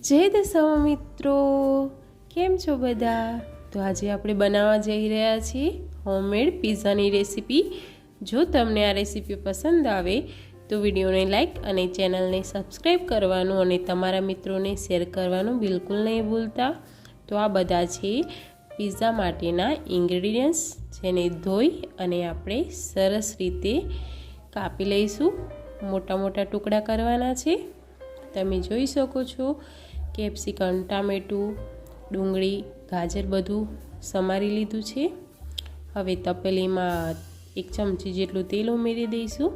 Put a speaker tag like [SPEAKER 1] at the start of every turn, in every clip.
[SPEAKER 1] જય દશામાં મિત્રો, કેમ છો બધા? તો આજે આપણે બનાવવા જઈ રહ્યા છીએ હોમમેડ પિઝાની રેસીપી। જો તમને આ રેસીપી પસંદ આવે તો વિડીયોને લાઈક અને ચેનલને સબસ્ક્રાઈબ કરવાનું અને તમારા મિત્રોને શેર કરવાનું બિલકુલ નહીં ભૂલતા। તો આ બધા છે પિઝા માટેના ઇન્ગ્રેડિયન્ટ્સ, જેને ધોઈ અને આપણે સરસ રીતે કાપી લઈશું। મોટા મોટા ટુકડા કરવાના છે। તમે જોઈ શકો છો કેપ્સિકમ, ટામેટું, ડુંગળી, ગાજર બધું સમારી લીધું છે। હવે તપેલીમાં 1 ચમચી જેટલું તેલ ઉમેરી દઈશું।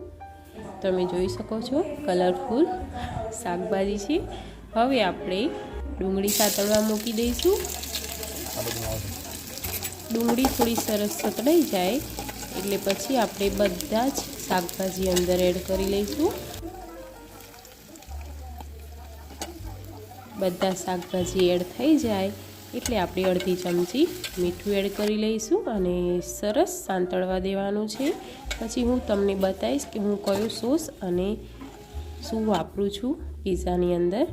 [SPEAKER 1] તમે જોઈ શકો છો કલરફુલ શાકભાજી છે। હવે આપણે ડુંગળી સાતળવા મૂકી દઈશું। ડુંગળી થોડી સરસ સતળાઈ જાય એટલે પછી આપણે બધા જ શાકભાજી અંદર એડ કરી લઈશું। બધા શાકભાજી એડ થઈ જાય એટલે આપણે અડધી ચમચી મીઠું એડ કરી લઈશું અને સરસ સાંતળવા દેવાનું છે। પછી હું તમને બતાવીશ કે હું કયો સોસ અને શું વાપરું છું પિઝાની અંદર।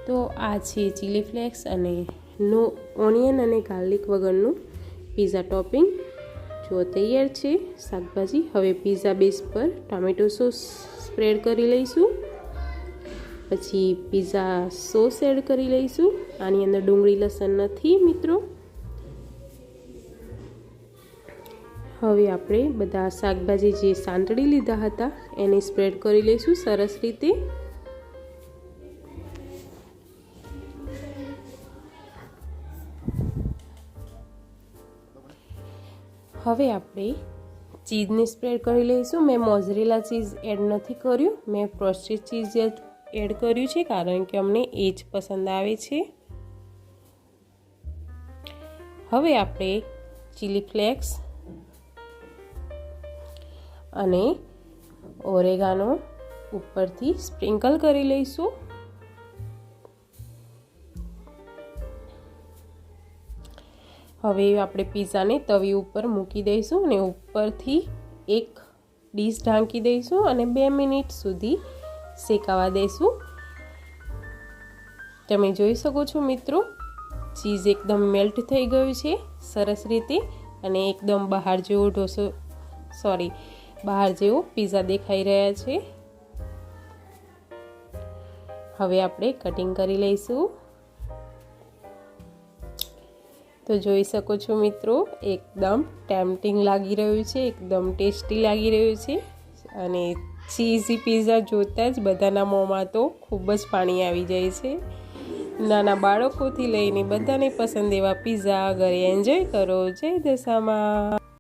[SPEAKER 1] તો આ છે ચીલી ફ્લેક્સ અને નો ઓનિયન અને ગાર્લિક વગરનું પિઝા ટોપિંગ। જો તૈયાર છે શાકભાજી। હવે પિઝા બેઝ પર ટોમેટો સોસ સ્પ્રેડ કરી લઈશું। પછી પિઝા સોસ એડ કરી લઈશું। આની અંદર ડુંગળી લસણ નથી મિત્રો। હવે આપણે બધા શાકભાજી જે સાંતળી લીધા હતા એને સ્પ્રેડ કરી લઈશું સરસ રીતે। હવે આપણે ચીઝને સ્પ્રેડ કરી લઈશું। મેં મોઝરેલા ચીઝ એડ નથી કર્યું, મેં પ્રોસેસ્ડ ચીઝ એડ કર્યું છે કારણ કે અમને એ જ પસંદ આવે છે। હવે આપણે ચીલી ફ્લેક્સ અને ઓરેગાનો ઉપરથી સ્પ્રિંકલ કરી લઈશું। હવે આપણે પિઝાને તવી ઉપર મૂકી દઈશું અને ઉપરથી એક ડીશ ઢાંકી દઈશું અને 2 મિનિટ સુધી શેકાવા દઈશું। તમે જોઈ શકો છો મિત્રો ચીઝ એકદમ મેલ્ટ થઈ ગયું છે સરસ રીતે અને એકદમ બહાર જેવો પિઝા દેખાઈ રહ્યા છે। હવે આપણે કટિંગ કરી લઈશું। તો જોઈ શકો છો મિત્રો એકદમ ટેમ્પટિંગ લાગી રહ્યું છે, એકદમ ટેસ્ટી લાગી રહ્યું છે અને ચીઝી પિઝા જોતાં જ બધાના મોંમાં તો ખૂબ જ પાણી આવી જાય છે। નાના બાળકોથી લઈને બધાને પસંદ એવા પિઝા ઘરે એન્જોય કરો। જય દશામાં।